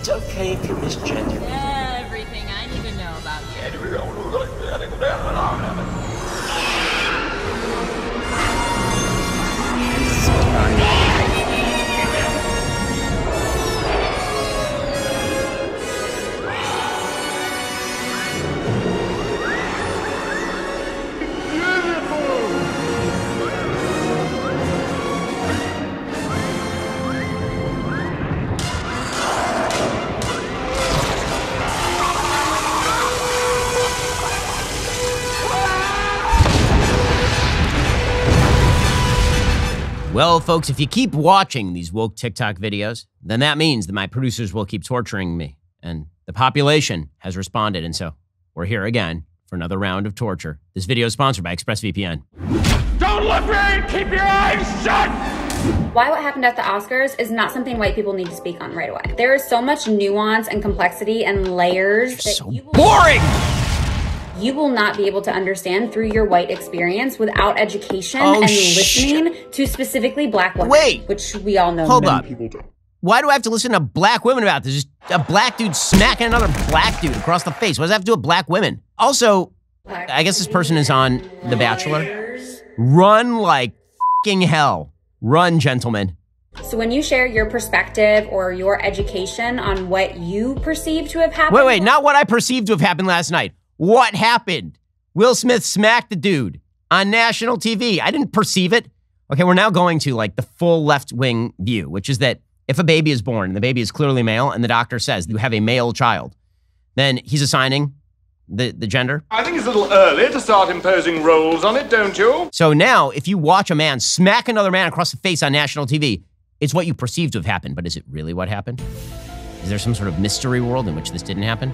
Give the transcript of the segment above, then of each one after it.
It's okay if you're misgendered. Everything I need to know about you. Well, folks, if you keep watching these woke TikTok videos, then that means that my producers will keep torturing me. And the population has responded, and so we're here again for another round of torture. This video is sponsored by ExpressVPN. Don't look me! Keep your eyes shut! Why what happened at the Oscars is not something white people need to speak on right away. There is so much nuance and complexity and layers that So boring! You will not be able to understand through your white experience without education and listening to specifically black women. Wait. Which we all know Hold many up. people don't. Why do I have to listen to black women about this? Just a black dude smacking another black dude across the face. What does that have to do with black women? Also, I guess this person is on The Bachelor. Run like f***ing hell. Run, gentlemen. So when you share your perspective or your education on what you perceive to have happened. Wait, not what I perceived to have happened last night. What happened? Will Smith smacked the dude on national TV. I didn't perceive it. Okay, we're now going to like the full left-wing view, which is that if a baby is born and the baby is clearly male and the doctor says you have a male child, then he's assigning the gender. I think it's a little early to start imposing roles on it, don't you? So now if you watch a man smack another man across the face on national TV, it's what you perceive to have happened, but is it really what happened? Is there some sort of mystery world in which this didn't happen?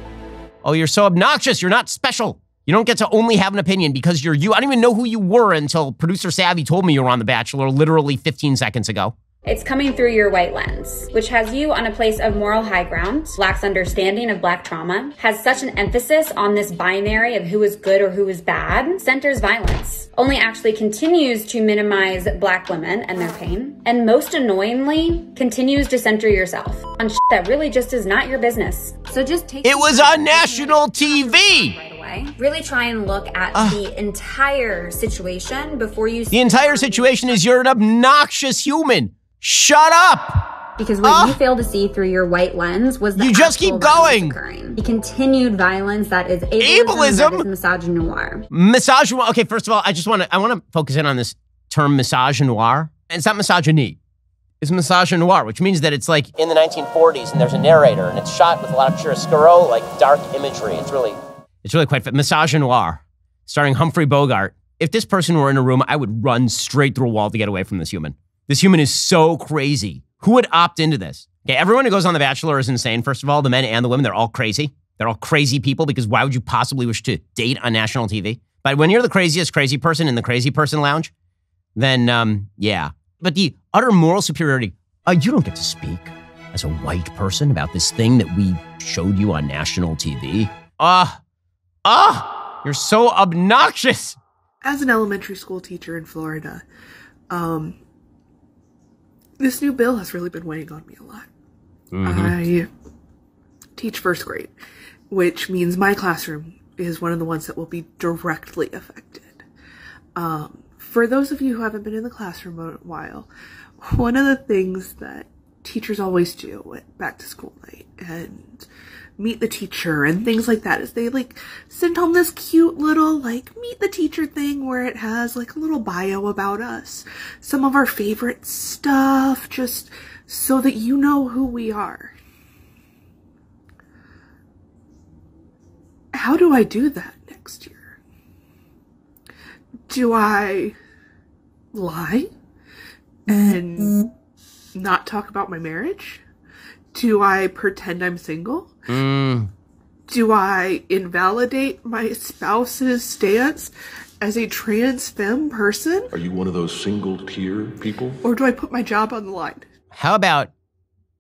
Oh, you're so obnoxious. You're not special. You don't get to only have an opinion because you're you. I don't even know who you were until producer Savvy told me you were on The Bachelor literally 15 seconds ago. It's coming through your white lens, which has you on a place of moral high ground, lacks understanding of black trauma, has such an emphasis on this binary of who is good or who is bad, centers violence, only actually continues to minimize black women and their pain, and most annoyingly, continues to center yourself on shit that really just is not your business. So just take it was on national TV! Right away. Really try and look at the entire situation before you... The entire situation is you're an obnoxious human. Shut up! Because what you fail to see through your white lens was the you just keep going. The continued violence that is ableism. That is misogynoir. Misogynoir. Okay, first of all, I want to focus in on this term misogynoir. It's not misogyny. It's misogynoir, which means that it's like in the 1940s and there's a narrator and it's shot with a lot of chiaroscuro, like dark imagery. It's really quite misogynoir, starring Humphrey Bogart. If this person were in a room, I would run straight through a wall to get away from this human. This human is so crazy. Who would opt into this? Okay, everyone who goes on The Bachelor is insane. First of all, the men and the women, they're all crazy. They're all crazy people because why would you possibly wish to date on national TV? But when you're the craziest crazy person in the crazy person lounge, then, yeah. But the utter moral superiority, you don't get to speak as a white person about this thing that we showed you on national TV. You're so obnoxious. As an elementary school teacher in Florida, this new bill has really been weighing on me a lot. I teach first grade, which means my classroom is one of the ones that will be directly affected. For those of you who haven't been in the classroom in a while, one of the things that teachers always do at back to school night and meet the teacher and things like that is they like send home this cute little like meet the teacher thing where it has like a little bio about us, some of our favorite stuff, just so that you know who we are. How do I do that next year? Do I lie and not talk about my marriage? Do I pretend I'm single? Do I invalidate my spouse's stance as a trans femme person? Are you one of those single tier people? Or do I put my job on the line? How about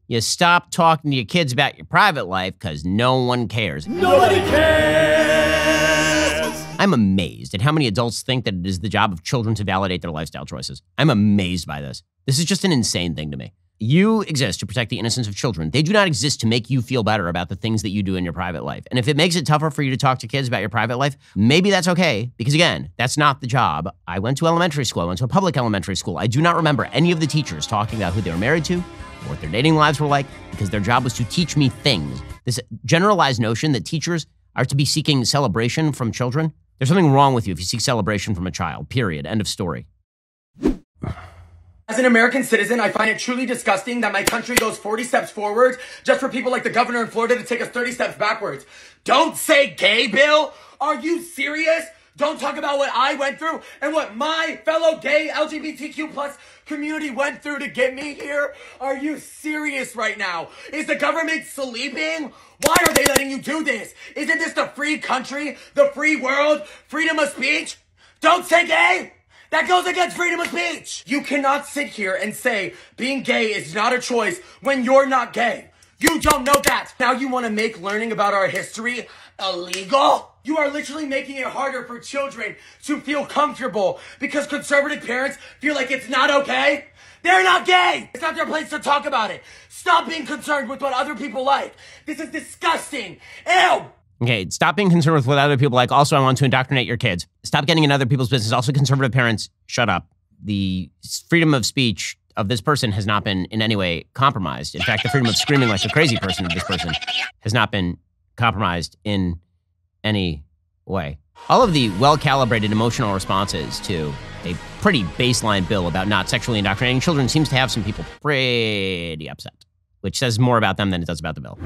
you stop talking to your kids about your private life because no one cares? Nobody cares! I'm amazed at how many adults think that it is the job of children to validate their lifestyle choices. I'm amazed by this. This is just an insane thing to me. You exist to protect the innocence of children. They do not exist to make you feel better about the things that you do in your private life. And if it makes it tougher for you to talk to kids about your private life, maybe that's okay. Because again, that's not the job. I went to elementary school. I went to a public elementary school. I do not remember any of the teachers talking about who they were married to or what their dating lives were like, because their job was to teach me things. This generalized notion that teachers are to be seeking celebration from children, there's something wrong with you if you seek celebration from a child, period. End of story. As an American citizen, I find it truly disgusting that my country goes 40 steps forward just for people like the governor in Florida to take us 30 steps backwards. Don't say gay, Bill. Are you serious? Don't talk about what I went through and what my fellow gay LGBTQ plus community went through to get me here. Are you serious right now? Is the government sleeping? Why are they letting you do this? Isn't this the free country, the free world, freedom of speech? Don't say gay. That goes against freedom of speech. You cannot sit here and say being gay is not a choice when you're not gay. You don't know that. Now you want to make learning about our history illegal? You are literally making it harder for children to feel comfortable because conservative parents feel like it's not okay. They're not gay. It's not their place to talk about it. Stop being concerned with what other people like. This is disgusting. Ew. Okay, stop being concerned with what other people like. Also, I want to indoctrinate your kids. Stop getting in other people's business. Also, conservative parents, shut up. The freedom of speech of this person has not been in any way compromised. In fact, the freedom of screaming like a crazy person of this person has not been compromised in any way. All of the well-calibrated emotional responses to a pretty baseline bill about not sexually indoctrinating children seems to have some people pretty upset, which says more about them than it does about the bill.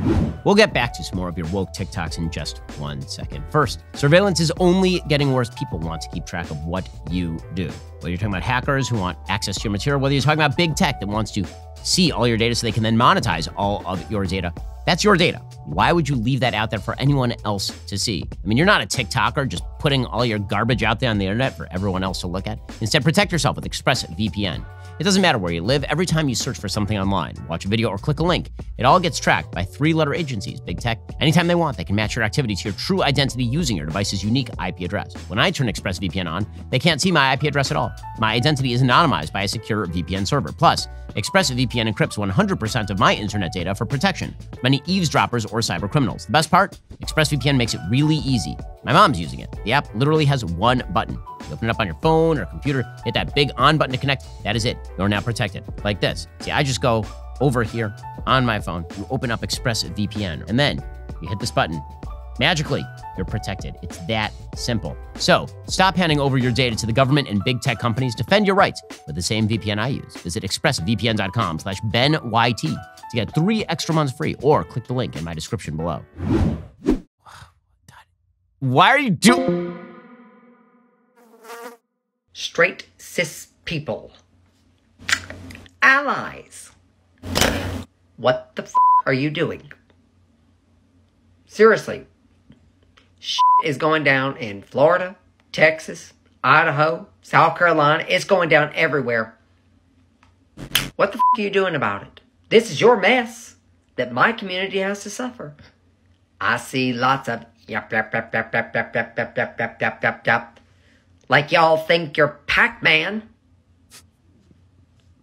We'll get back to some more of your woke TikToks in just 1 second. First, surveillance is only getting worse. People want to keep track of what you do. Whether you're talking about hackers who want access to your material, whether you're talking about big tech that wants to see all your data so they can then monetize all of your data, that's your data. Why would you leave that out there for anyone else to see? I mean, you're not a TikToker just putting all your garbage out there on the internet for everyone else to look at. Instead, protect yourself with ExpressVPN. It doesn't matter where you live. Every time you search for something online, watch a video, or click a link, it all gets tracked by 3-letter agencies, big tech. Anytime they want, they can match your activity to your true identity using your device's unique IP address. When I turn ExpressVPN on, they can't see my IP address at all. My identity is anonymized by a secure VPN server. Plus, ExpressVPN encrypts 100% of my internet data for protection from any eavesdroppers or cyber criminals. The best part? ExpressVPN makes it really easy. My mom's using it. The app literally has one button. You open it up on your phone or computer, hit that big on button to connect. That is it. You're now protected. Like this. See, I just go over here on my phone. You open up ExpressVPN, and then you hit this button. Magically, you're protected. It's that simple. So stop handing over your data to the government and big tech companies. Defend your rights with the same VPN I use. Visit expressvpn.com/BenYT to get 3 extra months free, or click the link in my description below. Why are you doing... Straight cis people. Allies. What the f*** are you doing? Seriously. Shit is going down in Florida, Texas, Idaho, South Carolina. It's going down everywhere. What the f*** are you doing about it? This is your mess that my community has to suffer. I see lots of yep, yep, yep, yep, yep, yep, yep, yep, yep, yep, yep, yep, yep. Like y'all think you're Pac-Man.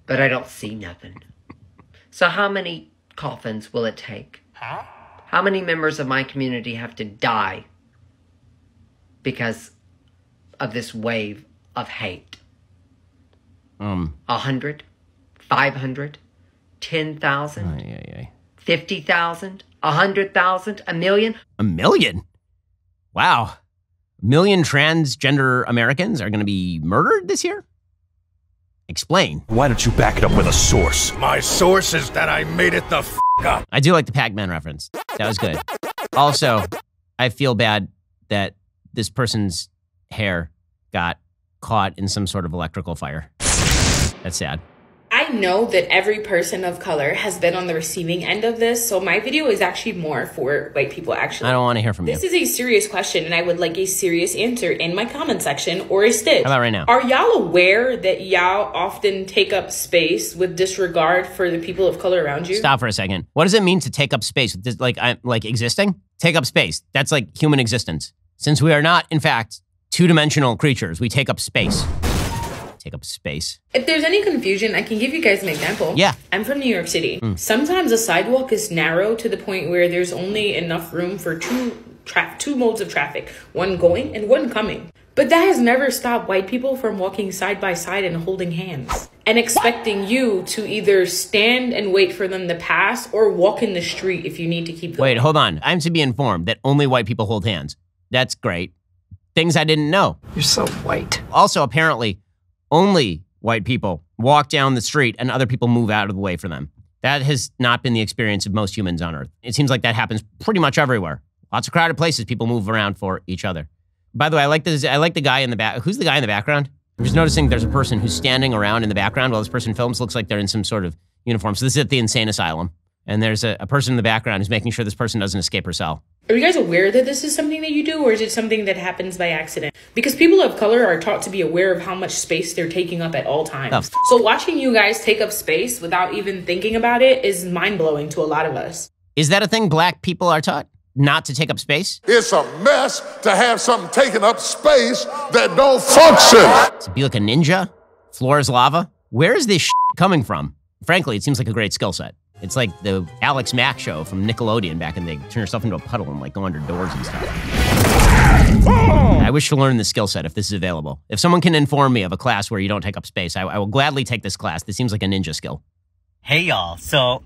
But I don't see nothing. So how many coffins will it take? How many members of my community have to die because of this wave of hate? 100? 500? 10,000? 50,000? 100,000? A million? A million? Wow. A million transgender Americans are going to be murdered this year? Explain. Why don't you back it up with a source? My source is that I made it the f*** up. I do like the Pac-Man reference. That was good. Also, I feel bad that this person's hair got caught in some sort of electrical fire. That's sad. I know that every person of color has been on the receiving end of this, so my video is actually more for white people, actually. I don't want to hear from you. This is a serious question, and I would like a serious answer in my comment section or a stitch. How about right now? Are y'all aware that y'all often take up space with disregard for the people of color around you? Stop for a second. What does it mean to take up space? Like existing? Take up space. That's like human existence. Since we are not, in fact, two-dimensional creatures, we take up space. take up space. If there's any confusion, I can give you guys an example. Yeah. I'm from New York City. Sometimes a sidewalk is narrow to the point where there's only enough room for two modes of traffic, one going and one coming. But that has never stopped white people from walking side by side and holding hands and expecting you to either stand and wait for them to pass or walk in the street if you need to keep going. Wait, hold on. I'm to be informed that only white people hold hands. That's great. Things I didn't know. You're so white. Also, apparently, only white people walk down the street and other people move out of the way for them. That has not been the experience of most humans on Earth. It seems like that happens pretty much everywhere. Lots of crowded places, people move around for each other. By the way, I like the guy in the back. Who's the guy in the background? I'm just noticing there's a person who's standing around in the background while this person films. Looks like they're in some sort of uniform. So this is at the insane asylum. And there's a person in the background who's making sure this person doesn't escape her cell. Are you guys aware that this is something that you do, or is it something that happens by accident? Because people of color are taught to be aware of how much space they're taking up at all times. So watching you guys take up space without even thinking about it is mind-blowing to a lot of us. Is that a thing black people are taught? Not to take up space? It's a mess to have something taking up space that don't function. To be like a ninja? Floor is lava? Where is this coming from? Frankly, it seems like a great skill set. It's like the Alex Mack show from Nickelodeon back in the day. Turn yourself into a puddle and like go under doors and stuff. I wish to learn the skill set if this is available. If someone can inform me of a class where you don't take up space, I will gladly take this class. This seems like a ninja skill. Hey y'all, so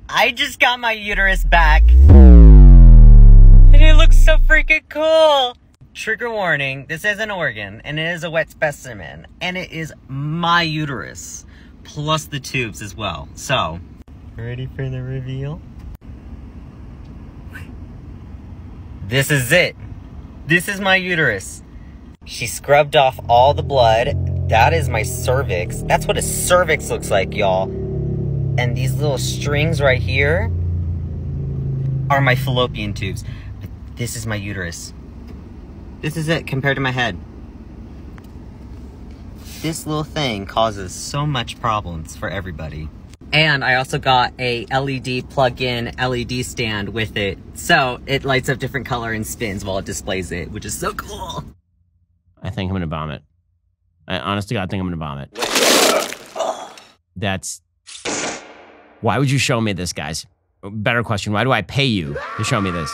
I just got my uterus back. And it looks so freaking cool. Trigger warning, this is an organ, and it is a wet specimen, and it is my uterus, plus the tubes as well. So, ready for the reveal? This is it. This is my uterus. She scrubbed off all the blood. That is my cervix. That's what a cervix looks like, y'all. And these little strings right here are my fallopian tubes. This is my uterus. This is it compared to my head. This little thing causes so much problems for everybody. And I also got a LED plug-in LED stand with it. So it lights up different color and spins while it displays it, which is so cool. I think I'm gonna vomit. I honest to God think I'm gonna vomit. That's... Why would you show me this, guys? Better question, why do I pay you to show me this?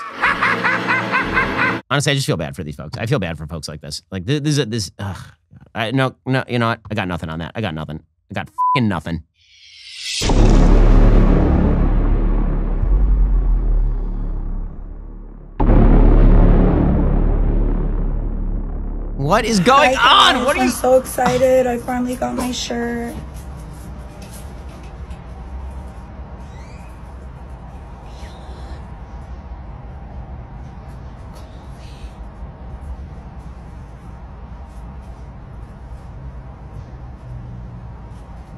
Honestly, I just feel bad for these folks. I feel bad for folks like this. Like, no, you know what? I got nothing on that. I got nothing. I got fucking nothing. What is going on? What are you? I'm so excited. I finally got my shirt.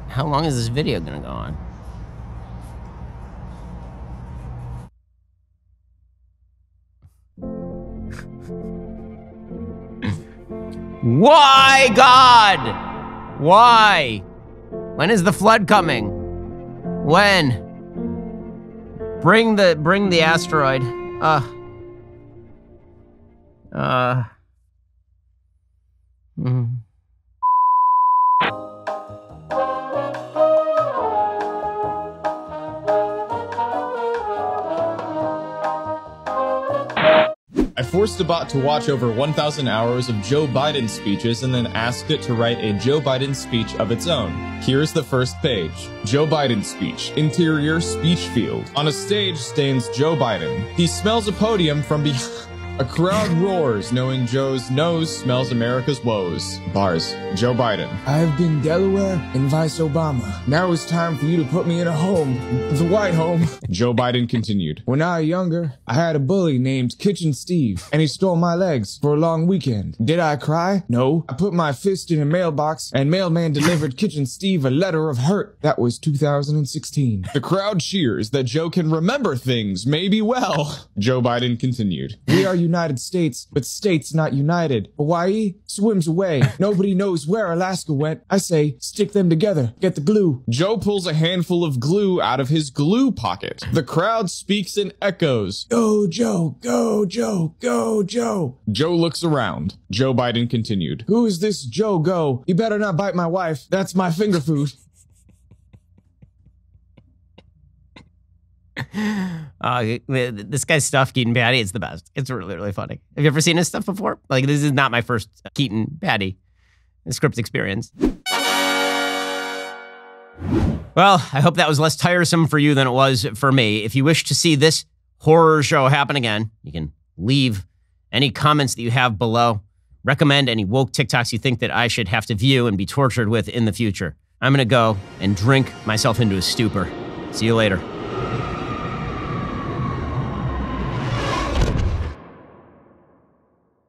How long is this video gonna go on? Why, God? Why? When is the flood coming? When? Bring the asteroid. I forced the bot to watch over 1,000 hours of Joe Biden speeches and then asked it to write a Joe Biden speech of its own. Here's the first page. Joe Biden speech. Interior speech field. On a stage stands Joe Biden. He smells a podium from behind. A crowd roars, knowing Joe's nose smells America's woes. Bars. Joe Biden. I've been Delaware and Vice Obama. Now it's time for you to put me in a home. The White Home. Joe Biden continued. When I was younger, I had a bully named Kitchen Steve, and he stole my legs for a long weekend. Did I cry? No. I put my fist in a mailbox, and mailman delivered Kitchen Steve a letter of hurt. That was 2016. The crowd cheers that Joe can remember things maybe well. Joe Biden continued. We are United States, but states not united. Hawaii swims away. Nobody knows where Alaska went. I say, stick them together. Get the glue. Joe pulls a handful of glue out of his glue pocket. The crowd speaks in echoes. Go, Joe. Go, Joe. Go, Joe. Joe looks around. Joe Biden continued. Who is this Joe Go? You better not bite my wife. That's my finger food. This guy's stuff, Keaton Patty, it's the best. It's really, really funny. Have you ever seen his stuff before? Like, this is not my first Keaton Patty script experience. Well, I hope that was less tiresome for you than it was for me. If you wish to see this horror show happen again, you can leave any comments that you have below. Recommend any woke TikToks you think that I should have to view and be tortured with in the future. I'm going to go and drink myself into a stupor. See you later.